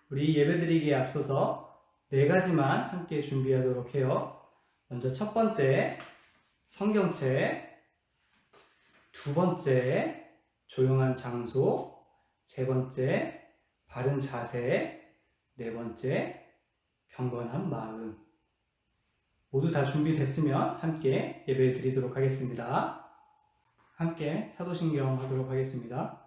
우리 예배드리기에 앞서서 4가지만 함께 준비하도록 해요. 먼저 첫 번째, 성경책. 두 번째, 조용한 장소. 세 번째, 바른 자세. 네 번째, 경건한 마음. 모두 다 준비됐으면 함께 예배 드리도록 하겠습니다. 함께 사도신경 하도록 하겠습니다.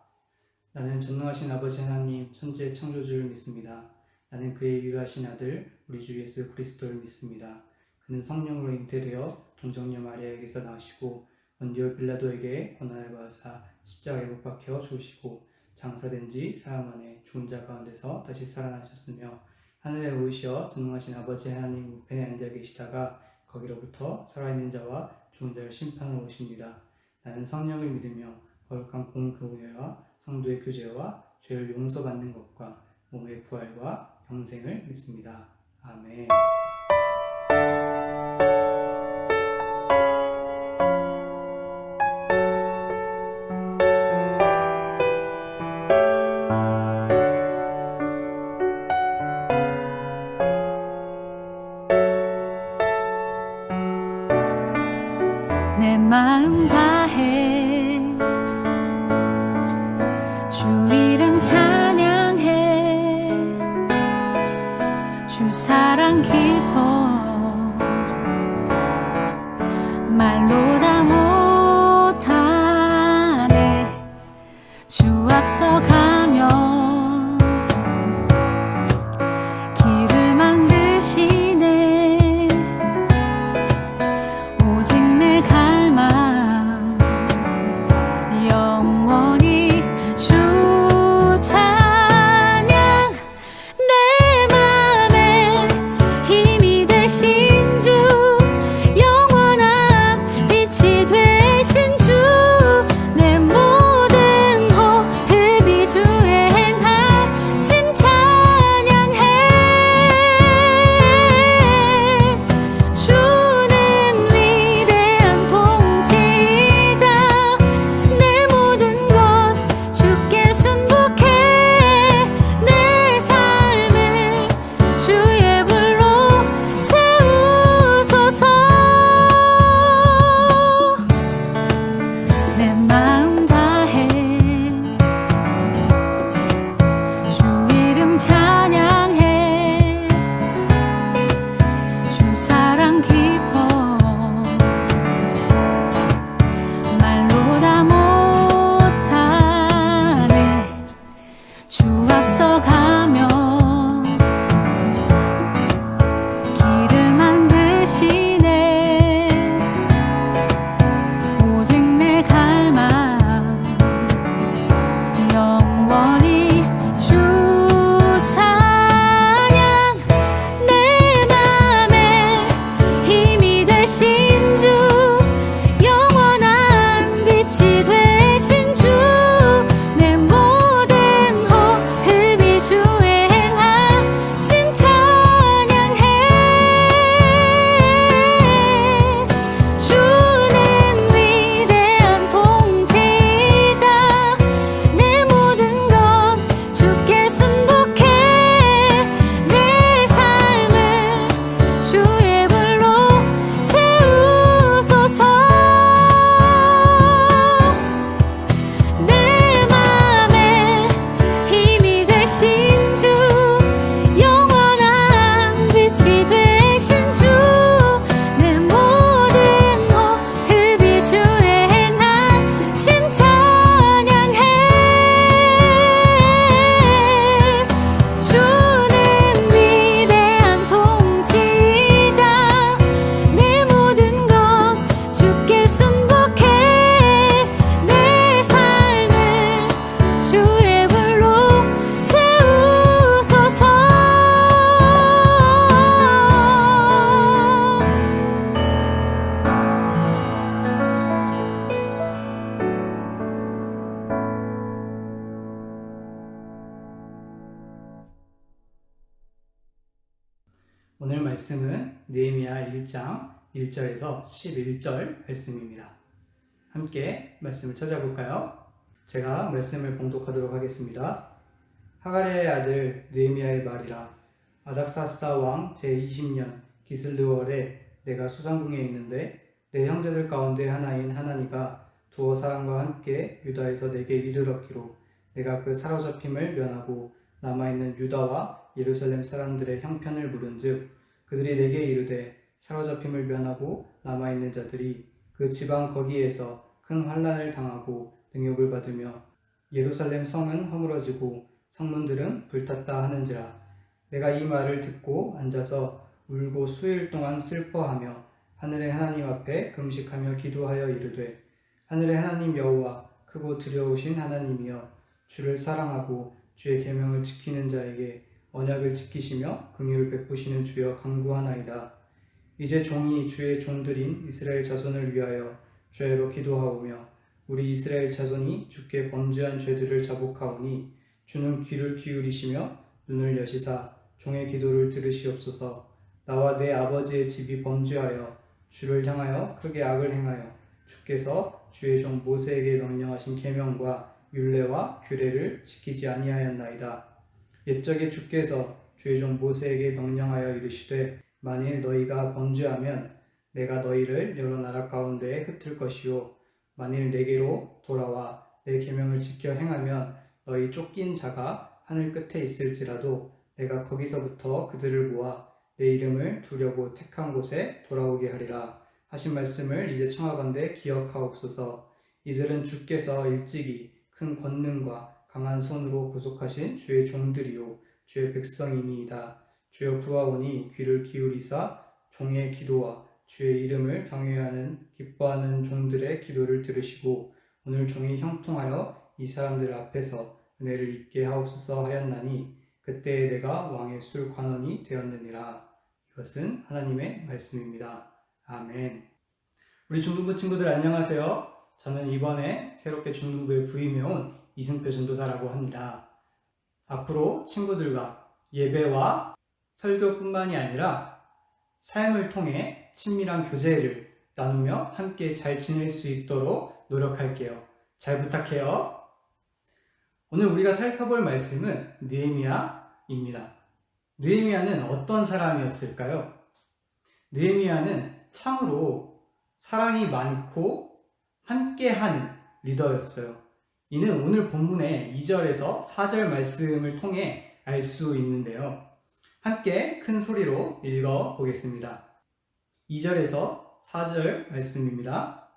나는 전능하신 아버지 하나님 천지의 창조주를 믿습니다. 나는 그의 유일하신 아들 우리 주 예수 그리스도를 믿습니다. 그는 성령으로 잉태되어 동정녀 마리아에게서 나시고 본디오 빌라도에게 고난을 받으사 십자가에 못 박혀 죽으시고 장사된 지 사흘 만에 죽은 자 가운데서 다시 살아나셨으며 하늘에 오르시어 전능하신 아버지 하나님 우편에 앉아 계시다가 거기로부터 살아있는 자와 죽은 자를 심판하러 오십니다. 나는 성령을 믿으며 거룩한 공교회와 성도의 교제와 죄를 용서받는 것과 몸의 부활과 영생을 믿습니다. 아멘. 내 마음 다해 주 이름 찬양해 주 사랑 깊어 말로 다 못하네 주 앞서 가면 길을 만드시네 오직 내 갈망 영원히 주 찬양 내 맘에 힘이 되신 주 영원한 빛이 되신 주 내 모든 호흡이 주의 행하심 찬양해 주는 위대한 통치자 내 모든 것 주께 순복해 내 삶을 주의 불로 채우소서 내 마음 다해 주 이름 찬양해 주 사랑 깊어 말로 다 못하네 주 앞서 가면 길을 만드시네 오직 내 갈망 영원히 주 찬양 내 맘에 힘이 되신 주 영원한 빛이 되신 주 내 모든 호흡이 주의 행하심 찬양해 주는 위대한 통치자 내 모든 것 주께 순복해 내 삶을 주의 불로 채우소서 내 맘에 힘이 되신 주 영원한 빛이 되신 주 내 모든 호흡이 주의 행하심 찬양해 주는 위대한 통치자 내 모든 것 주께 순복해 내 삶을 주의 불로 채우소서 오늘 말씀은 느헤미야 1장 1절에서 11절 말씀입니다. 함께 말씀을 찾아볼까요? 제가 말씀을 봉독하도록 하겠습니다. 하가랴의 아들 느헤미야의 말이라. 아닥사스다 왕 제20년 기슬르월에 내가 수상궁에 있는데 내 형제들 가운데 하나인 하나니가 두어 사람과 함께 유다에서 내게 이르렀기로 내가 그 사로잡힘을 면하고 남아있는 유다와 예루살렘 사람들의 형편을 물은즉 그들이 내게 이르되 사로잡힘을 면하고 남아있는 자들이 그 지방 거기에서 큰 환난을 당하고 능욕을 받으며 예루살렘 성은 허물어지고 성문들은 불탔다 하는지라. 내가 이 말을 듣고 앉아서 울고 수일 동안 슬퍼하며 하늘의 하나님 앞에 금식하며 기도하여 이르되 하늘의 하나님 여호와 크고 두려우신 하나님이여 주를 사랑하고 주의 계명을 지키는 자에게 언약을 지키시며 긍휼을 베푸시는 주여 간구하나이다. 이제 종이 주의 종들인 이스라엘 자손을 위하여 주야로 기도하오며 우리 이스라엘 자손이 주께 범죄한 죄들을 자복하오니 주는 귀를 기울이시며 눈을 여시사 종의 기도를 들으시옵소서. 나와 내 아버지의 집이 범죄하여 주를 향하여 크게 악을 행하여 주께서 주의 종 모세에게 명령하신 계명과 율례와 규례를 지키지 아니하였나이다. 옛적에 주께서 주의 종 모세에게 명령하여 이르시되 만일 너희가 범죄하면 내가 너희를 여러 나라 가운데에 흩을 것이요 만일 내게로 돌아와 내 계명을 지켜 행하면 너희 쫓긴 자가 하늘 끝에 있을지라도 내가 거기서부터 그들을 모아 내 이름을 두려고 택한 곳에 돌아오게 하리라 하신 말씀을 이제 청하건대 기억하옵소서. 이들은 주께서 일찍이 큰 권능과 강한 손으로 구속하신 주의 종들이요 주의 백성이니이다. 주여 구하오니 귀를 기울이사 종의 기도와 주의 이름을 경외하는 기뻐하는 종들의 기도를 들으시고 오늘 종이 형통하여 이 사람들 앞에서 은혜를 입게 하옵소서 하였나니 그때에 내가 왕의 술 관원이 되었느니라. 이것은 하나님의 말씀입니다. 아멘. 우리 중등부 친구들 안녕하세요. 저는 이번에 새롭게 중등부에 부임해온 이승표 전도사라고 합니다. 앞으로 친구들과 예배와 설교뿐만이 아니라 삶을 통해 친밀한 교제를 나누며 함께 잘 지낼 수 있도록 노력할게요. 잘 부탁해요. 오늘 우리가 살펴볼 말씀은 느헤미야입니다. 느헤미야는 어떤 사람이었을까요? 느헤미야는 참으로 사랑이 많고 함께하는 리더였어요. 이는 오늘 본문의 2절에서 4절 말씀을 통해 알 수 있는데요. 함께 큰 소리로 읽어 보겠습니다. 2절에서 4절 말씀입니다.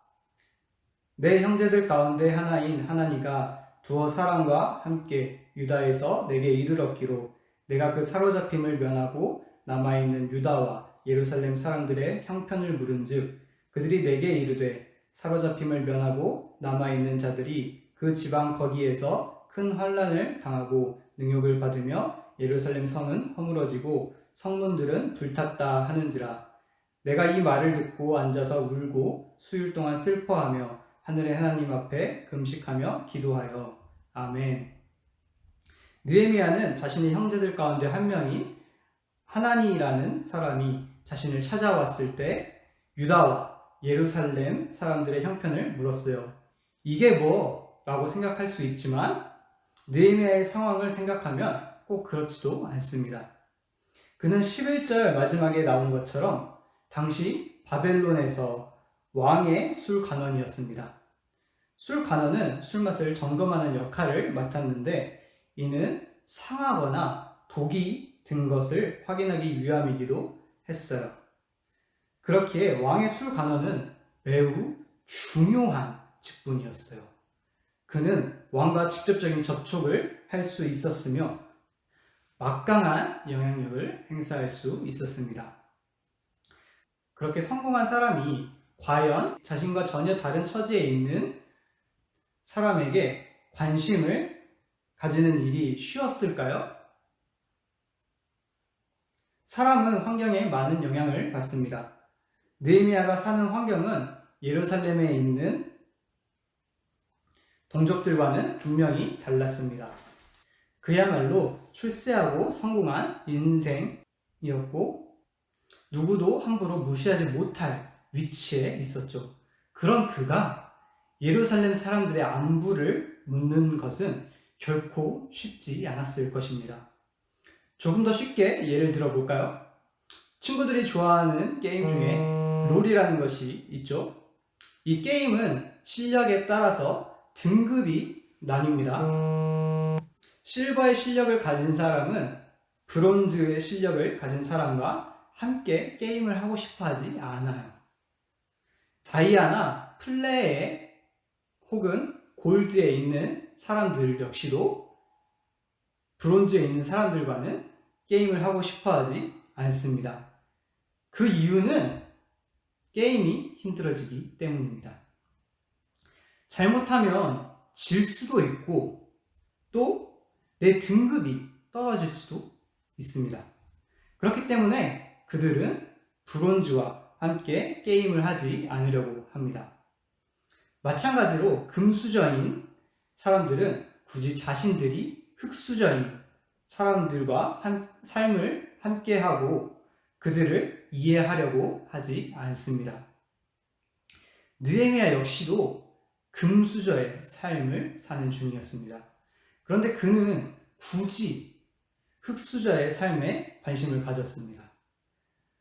내 형제들 가운데 하나인 하나니가 두어 사람과 함께 유다에서 내게 이르렀기로 내가 그 사로잡힘을 면하고 남아있는 유다와 예루살렘 사람들의 형편을 물은즉 그들이 내게 이르되 사로잡힘을 면하고 남아있는 자들이 그 지방 거기에서 큰 환난을 당하고 능욕을 받으며 예루살렘 성은 허물어지고 성문들은 불탔다 하는지라. 내가 이 말을 듣고 앉아서 울고 수일 동안 슬퍼하며 하늘의 하나님 앞에 금식하며 기도하여. 아멘. 느헤미야는 자신의 형제들 가운데 한 명인 하나니라는 사람이 자신을 찾아왔을 때 유다와 예루살렘 사람들의 형편을 물었어요. 이게 뭐? 라고 생각할 수 있지만 느헤미야의 상황을 생각하면 꼭 그렇지도 않습니다. 그는 11절 마지막에 나온 것처럼 당시 바벨론에서 왕의 술관원이었습니다. 술관원은 술맛을 점검하는 역할을 맡았는데 이는 상하거나 독이 든 것을 확인하기 위함이기도 했어요. 그렇기에 왕의 술관원은 매우 중요한 직분이었어요. 그는 왕과 직접적인 접촉을 할 수 있었으며 막강한 영향력을 행사할 수 있었습니다. 그렇게 성공한 사람이 과연 자신과 전혀 다른 처지에 있는 사람에게 관심을 가지는 일이 쉬웠을까요? 사람은 환경에 많은 영향을 받습니다. 느헤미야가 사는 환경은 예루살렘에 있는 동족들과는 분명히 달랐습니다. 그야말로 출세하고 성공한 인생이었고 누구도 함부로 무시하지 못할 위치에 있었죠. 그런 그가 예루살렘 사람들의 안부를 묻는 것은 결코 쉽지 않았을 것입니다. 조금 더 쉽게 예를 들어 볼까요? 친구들이 좋아하는 게임 중에 롤이라는 것이 있죠. 이 게임은 실력에 따라서 등급이 나뉩니다. 실버의 실력을 가진 사람은 브론즈의 실력을 가진 사람과 함께 게임을 하고 싶어 하지 않아요. 다이아나 플레에 혹은 골드에 있는 사람들 역시도 브론즈에 있는 사람들과는 게임을 하고 싶어 하지 않습니다. 그 이유는 게임이 힘들어지기 때문입니다. 잘못하면 질 수도 있고 또 내 등급이 떨어질 수도 있습니다. 그렇기 때문에 그들은 브론즈와 함께 게임을 하지 않으려고 합니다. 마찬가지로 금수저인 사람들은 굳이 자신들이 흙수저인 사람들과 삶을 함께하고 그들을 이해하려고 하지 않습니다. 느헤미야 역시도 금수저의 삶을 사는 중이었습니다. 그런데 그는 굳이 흙수저의 삶에 관심을 가졌습니다.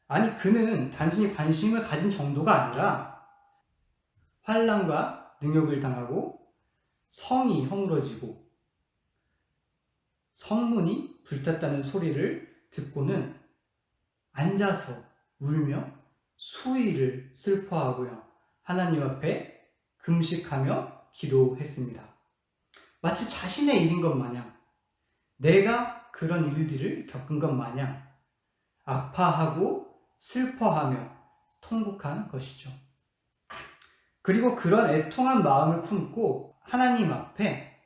아니, 그는 단순히 관심을 가진 정도가 아니라 환난과 능욕을 당하고 성이 허물어지고 성문이 불탔다는 소리를 듣고는 앉아서 울며 수일을 슬퍼하고요. 하나님 앞에 금식하며 기도했습니다. 마치 자신의 일인 것 마냥, 내가 그런 일들을 겪은 것 마냥 아파하고 슬퍼하며 통곡한 것이죠. 그리고 그런 애통한 마음을 품고 하나님 앞에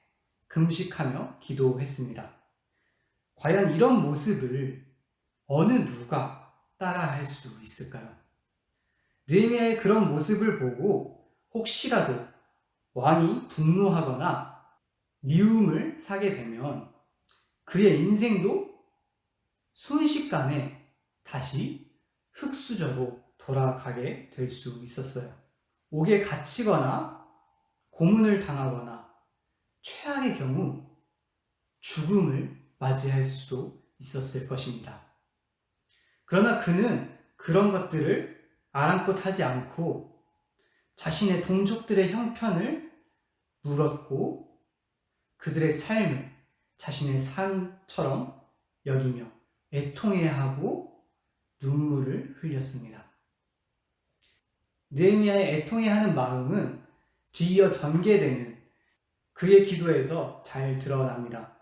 금식하며 기도했습니다. 과연 이런 모습을 어느 누가 따라할 수 있을까요? 느헤미야의 그런 모습을 보고 혹시라도 왕이 분노하거나 미움을 사게 되면 그의 인생도 순식간에 다시 흙수저로 돌아가게 될 수 있었어요. 옥에 갇히거나 고문을 당하거나 최악의 경우 죽음을 맞이할 수도 있었을 것입니다. 그러나 그는 그런 것들을 아랑곳하지 않고 자신의 동족들의 형편을 물었고 그들의 삶을 자신의 삶처럼 여기며 애통해하고 눈물을 흘렸습니다. 느헤미야의 애통해하는 마음은 뒤이어 전개되는 그의 기도에서 잘 드러납니다.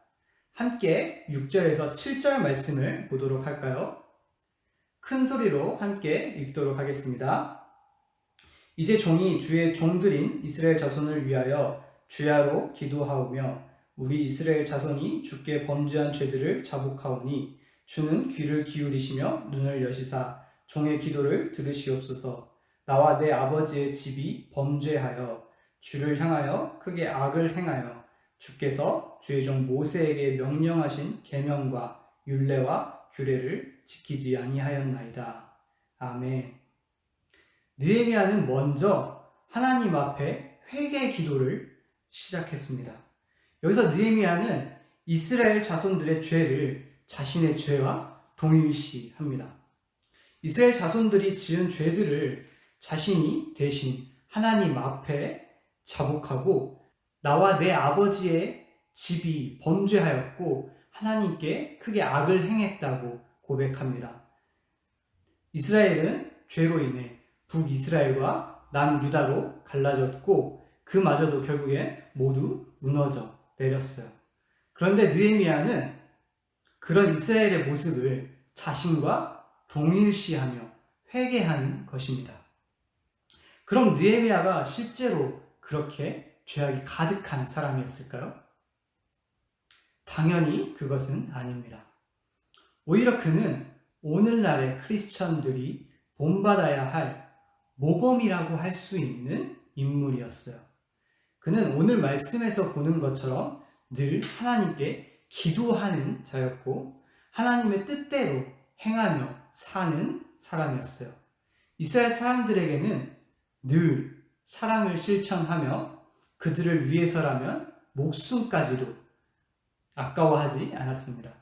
함께 6절에서 7절 말씀을 보도록 할까요? 큰 소리로 함께 읽도록 하겠습니다. 이제 종이 주의 종들인 이스라엘 자손을 위하여 주야로 기도하오며 우리 이스라엘 자손이 주께 범죄한 죄들을 자복하오니 주는 귀를 기울이시며 눈을 여시사 종의 기도를 들으시옵소서. 나와 내 아버지의 집이 범죄하여 주를 향하여 크게 악을 행하여 주께서 주의 종 모세에게 명령하신 계명과 율례와 규례를 지키지 아니하였나이다. 아멘. 느헤미야는 먼저 하나님 앞에 회개 기도를 시작했습니다. 여기서 느헤미야는 이스라엘 자손들의 죄를 자신의 죄와 동일시합니다. 이스라엘 자손들이 지은 죄들을 자신이 대신 하나님 앞에 자복하고 나와 내 아버지의 집이 범죄하였고 하나님께 크게 악을 행했다고 고백합니다. 이스라엘은 죄로 인해 북이스라엘과 남유다로 갈라졌고 그마저도 결국엔 모두 무너져 내렸어요. 그런데 느헤미야는 그런 이스라엘의 모습을 자신과 동일시하며 회개하는 것입니다. 그럼 느헤미야가 실제로 그렇게 죄악이 가득한 사람이었을까요? 당연히 그것은 아닙니다. 오히려 그는 오늘날의 크리스천들이 본받아야 할 모범이라고 할 수 있는 인물이었어요. 그는 오늘 말씀에서 보는 것처럼 늘 하나님께 기도하는 자였고 하나님의 뜻대로 행하며 사는 사람이었어요. 이스라엘 사람들에게는 늘 사랑을 실천하며 그들을 위해서라면 목숨까지도 아까워하지 않았습니다.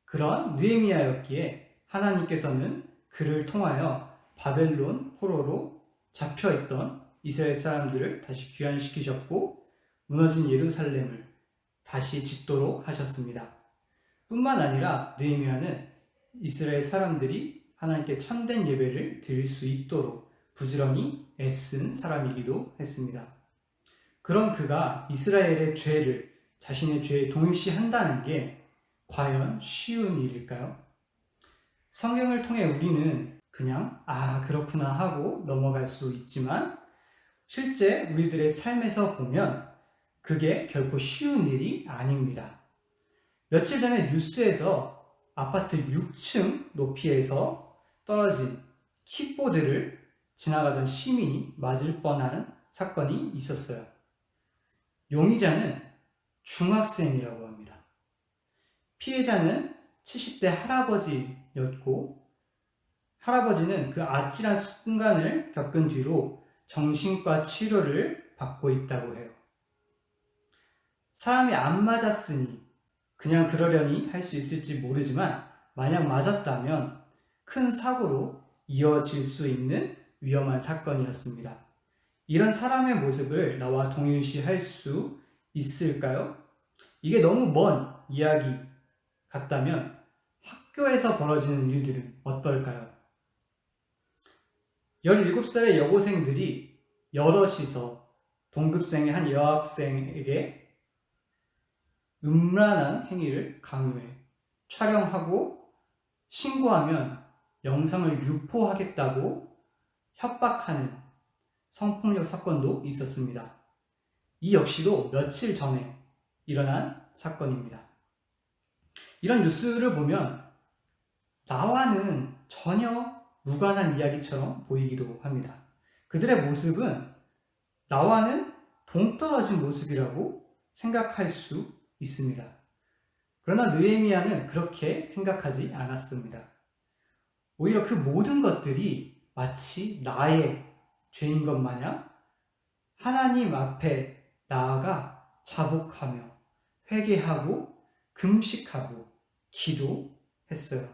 그런 느헤미야였기에 하나님께서는 그를 통하여 바벨론 포로로 잡혀있던 이스라엘 사람들을 다시 귀환시키셨고 무너진 예루살렘을 다시 짓도록 하셨습니다. 뿐만 아니라 느헤미야는 이스라엘 사람들이 하나님께 참된 예배를 드릴 수 있도록 부지런히 애쓴 사람이기도 했습니다. 그런 그가 이스라엘의 죄를 자신의 죄에 동일시한다는 게 과연 쉬운 일일까요? 성경을 통해 우리는 그냥 그렇구나 하고 넘어갈 수 있지만 실제 우리들의 삶에서 보면 그게 결코 쉬운 일이 아닙니다. 며칠 전에 뉴스에서 아파트 6층 높이에서 떨어진 킥보드를 지나가던 시민이 맞을 뻔한 사건이 있었어요. 용의자는 중학생이라고 합니다. 피해자는 70대 할아버지였고 할아버지는 그 아찔한 순간을 겪은 뒤로 정신과 치료를 받고 있다고 해요. 사람이 안 맞았으니 그냥 그러려니 할 수 있을지 모르지만 만약 맞았다면 큰 사고로 이어질 수 있는 위험한 사건이었습니다. 이런 사람의 모습을 나와 동일시할 수 있을까요? 이게 너무 먼 이야기 같다면 학교에서 벌어지는 일들은 어떨까요? 17살의 여고생들이 여럿이서 동급생의 한 여학생에게 음란한 행위를 강요해 촬영하고 신고하면 영상을 유포하겠다고 협박하는 성폭력 사건도 있었습니다. 이 역시도 며칠 전에 일어난 사건입니다. 이런 뉴스를 보면 나와는 전혀 무관한 이야기처럼 보이기도 합니다. 그들의 모습은 나와는 동떨어진 모습이라고 생각할 수 있습니다. 그러나 느헤미야는 그렇게 생각하지 않았습니다. 오히려 그 모든 것들이 마치 나의 죄인 것 마냥 하나님 앞에 나아가 자복하며 회개하고 금식하고 기도했어요.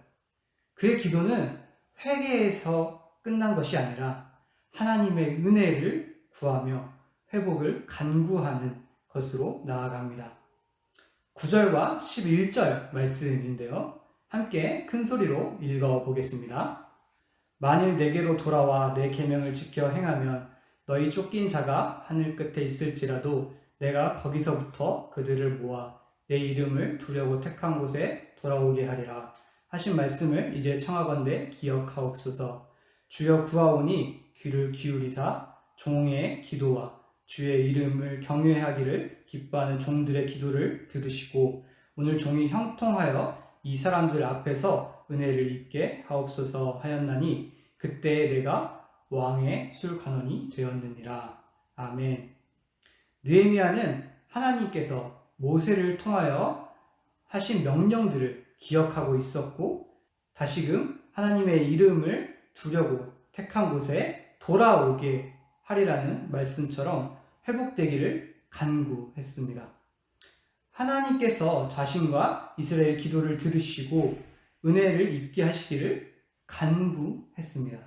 그의 기도는 회개에서 끝난 것이 아니라 하나님의 은혜를 구하며 회복을 간구하는 것으로 나아갑니다. 9절과 11절 말씀인데요. 함께 큰 소리로 읽어보겠습니다. 만일 내게로 돌아와 내 계명을 지켜 행하면 너희 쫓긴 자가 하늘 끝에 있을지라도 내가 거기서부터 그들을 모아 내 이름을 두려고 택한 곳에 돌아오게 하리라 하신 말씀을 이제 청하건대 기억하옵소서. 주여 구하오니 귀를 기울이사 종의 기도와 주의 이름을 경외하기를 기뻐하는 종들의 기도를 들으시고 오늘 종이 형통하여 이 사람들 앞에서 은혜를 입게 하옵소서 하였나니 그때 내가 왕의 술관원이 되었느니라. 아멘. 느헤미야는 하나님께서 모세를 통하여 하신 명령들을 기억하고 있었고 다시금 하나님의 이름을 두려고 택한 곳에 돌아오게 하리라는 말씀처럼 회복되기를 간구했습니다. 하나님께서 자신과 이스라엘 기도를 들으시고 은혜를 입게 하시기를 간구했습니다.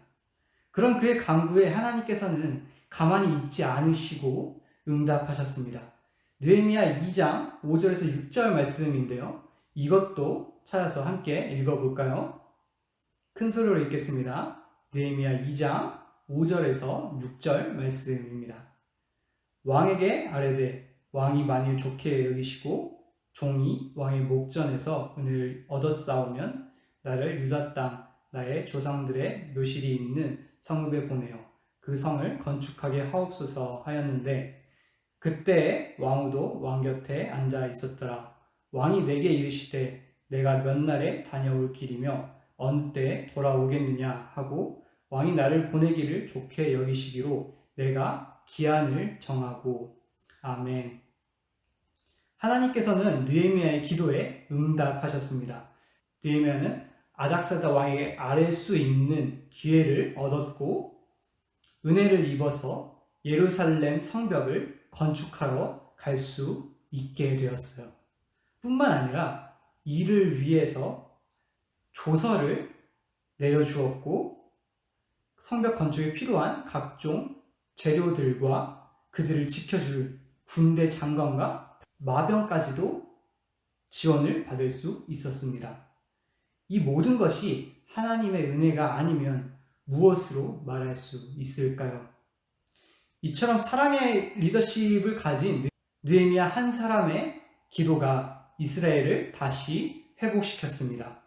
그런 그의 간구에 하나님께서는 가만히 있지 않으시고 응답하셨습니다. 느헤미야 2장 5절에서 6절 말씀인데요. 이것도 찾아서 함께 읽어볼까요? 큰 소리로 읽겠습니다. 느헤미야 2장 5절에서 6절 말씀입니다. 왕에게 아뢰되 왕이 만일 좋게 여기시고 종이 왕의 목전에서 은혜를 얻었사오면 나를 유다 땅 나의 조상들의 묘실이 있는 성읍에 보내어 그 성을 건축하게 하옵소서 하였는데 그때 왕후도 왕 곁에 앉아 있었더라. 왕이 내게 이르시되 내가 몇 날에 다녀올 길이며 어느 때에 돌아오겠느냐 하고 왕이 나를 보내기를 좋게 여기시기로 내가 기한을 정하고. 아멘. 하나님께서는 느헤미야의 기도에 응답하셨습니다. 느헤미야는 아닥사다 왕에게 아뢰 수 있는 기회를 얻었고 은혜를 입어서 예루살렘 성벽을 건축하러 갈 수 있게 되었어요. 뿐만 아니라 이를 위해서 조서를 내려주었고 성벽 건축에 필요한 각종 재료들과 그들을 지켜줄 군대 장관과 마병까지도 지원을 받을 수 있었습니다. 이 모든 것이 하나님의 은혜가 아니면 무엇으로 말할 수 있을까요? 이처럼 사랑의 리더십을 가진 느헤미야 한 사람의 기도가 이스라엘을 다시 회복시켰습니다.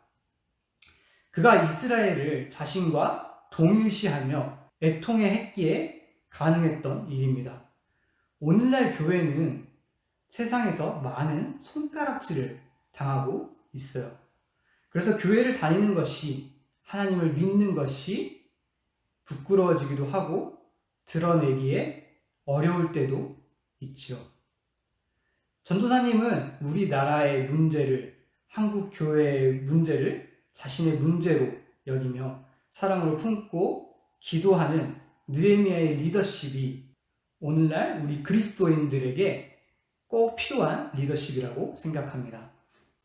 그가 이스라엘을 자신과 동일시하며 애통해했기에 가능했던 일입니다. 오늘날 교회는 세상에서 많은 손가락질을 당하고 있어요. 그래서 교회를 다니는 것이, 하나님을 믿는 것이 부끄러워지기도 하고 드러내기에 어려울 때도 있지요. 전도사님은 우리나라의 문제를, 한국 교회의 문제를 자신의 문제로 여기며 사랑으로 품고 기도하는 느헤미야의 리더십이 오늘날 우리 그리스도인들에게 꼭 필요한 리더십이라고 생각합니다.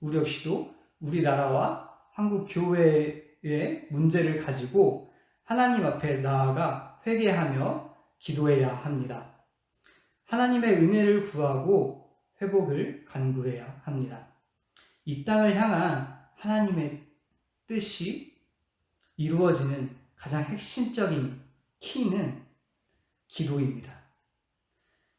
우리 역시도 우리나라와 한국 교회의 문제를 가지고 하나님 앞에 나아가 회개하며 기도해야 합니다. 하나님의 은혜를 구하고 회복을 간구해야 합니다. 이 땅을 향한 하나님의 뜻이 이루어지는 가장 핵심적인 키는 기도입니다.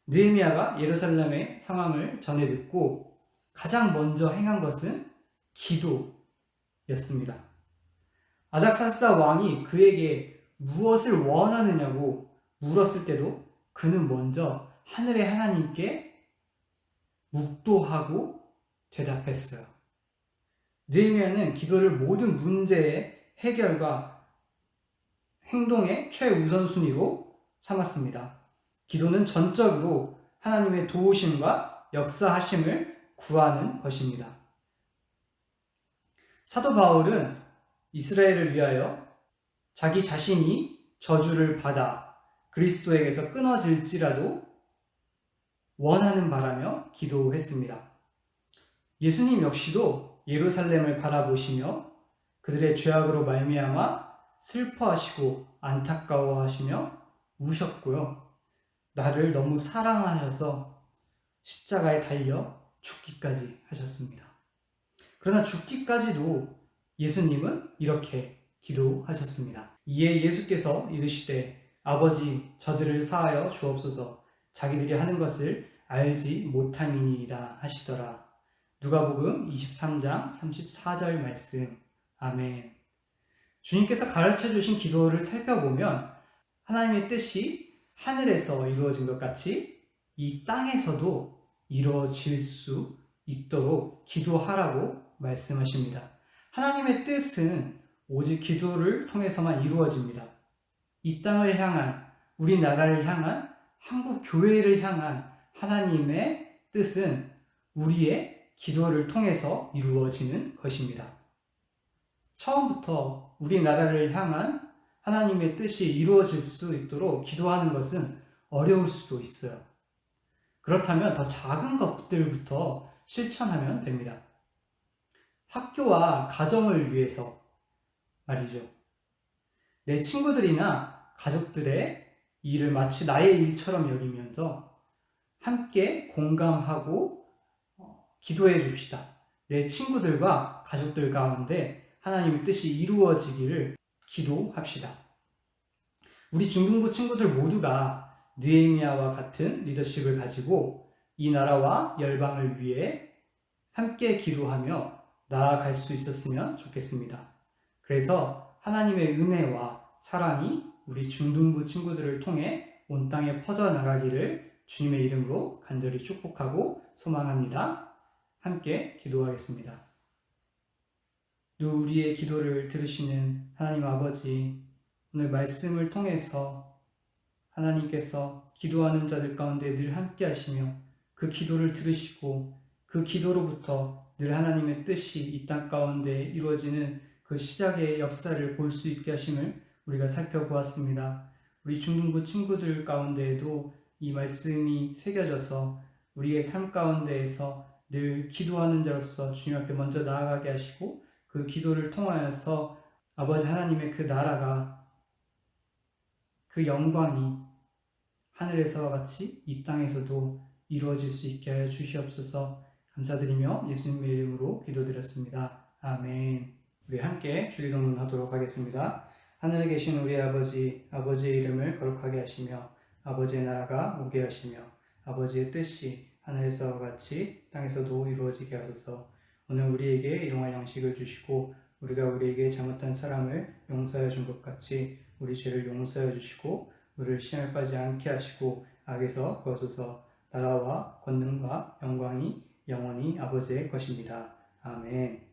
느헤미야가 예루살렘의 상황을 전해 듣고 가장 먼저 행한 것은 기도였습니다. 아닥사스다 왕이 그에게 무엇을 원하느냐고 물었을 때도 그는 먼저 하늘의 하나님께 묵도하고 대답했어요. 느헤미야는 기도를 모든 문제의 해결과 행동의 최우선순위로 삼았습니다. 기도는 전적으로 하나님의 도우심과 역사하심을 구하는 것입니다. 사도 바울은 이스라엘을 위하여 자기 자신이 저주를 받아 그리스도에게서 끊어질지라도 원하는 바라며 기도했습니다. 예수님 역시도 예루살렘을 바라보시며 그들의 죄악으로 말미암아 슬퍼하시고 안타까워하시며 우셨고요. 나를 너무 사랑하셔서 십자가에 달려 죽기까지 하셨습니다. 그러나 죽기까지도 예수님은 이렇게 기도하셨습니다. 이에 예수께서 이르시되 아버지 저들을 사하여 주옵소서 자기들이 하는 것을 알지 못함이니이다 하시더라. 누가복음 23장 34절 말씀. 아멘. 주님께서 가르쳐 주신 기도를 살펴보면 하나님의 뜻이 하늘에서 이루어진 것 같이 이 땅에서도 이루어질 수 있도록 기도하라고 말씀하십니다. 하나님의 뜻은 오직 기도를 통해서만 이루어집니다. 이 땅을 향한, 우리나라를 향한, 한국 교회를 향한 하나님의 뜻은 우리의 기도를 통해서 이루어지는 것입니다. 처음부터 우리나라를 향한 하나님의 뜻이 이루어질 수 있도록 기도하는 것은 어려울 수도 있어요. 그렇다면 더 작은 것들부터 실천하면 됩니다. 학교와 가정을 위해서 말이죠. 내 친구들이나 가족들의 일을 마치 나의 일처럼 여기면서 함께 공감하고 기도해 줍시다. 내 친구들과 가족들 가운데 하나님의 뜻이 이루어지기를 기도합시다. 우리 중등부 친구들 모두가 느헤미야와 같은 리더십을 가지고 이 나라와 열방을 위해 함께 기도하며 나아갈 수 있었으면 좋겠습니다. 그래서 하나님의 은혜와 사랑이 우리 중등부 친구들을 통해 온 땅에 퍼져나가기를 주님의 이름으로 간절히 축복하고 소망합니다. 함께 기도하겠습니다. 우리의 기도를 들으시는 하나님 아버지, 오늘 말씀을 통해서 하나님께서 기도하는 자들 가운데 늘 함께 하시며 그 기도를 들으시고 그 기도로부터 늘 하나님의 뜻이 이 땅 가운데 이루어지는 그 시작의 역사를 볼 수 있게 하심을 우리가 살펴보았습니다. 우리 중등부 친구들 가운데에도 이 말씀이 새겨져서 우리의 삶 가운데에서 늘 기도하는 자로서 주님 앞에 먼저 나아가게 하시고 그 기도를 통하여서 아버지 하나님의 그 나라가 그 영광이 하늘에서와 같이 이 땅에서도 이루어질 수 있게 하여 주시옵소서. 감사드리며 예수님의 이름으로 기도드렸습니다. 아멘. 우리 함께 주기도문 하도록 하겠습니다. 하늘에 계신 우리 아버지, 아버지의 이름을 거룩하게 하시며 아버지의 나라가 오게 하시며 아버지의 뜻이 하늘에서와 같이 땅에서도 이루어지게 하소서. 오늘 우리에게 일용할 양식을 주시고 우리가 우리에게 잘못한 사람을 용서하여 준 것 같이 우리 죄를 용서하여 주시고 우리를 시험에 빠지지 않게 하시고 악에서 구하소서. 나라와 권능과 영광이 영원히 아버지의 것입니다. 아멘.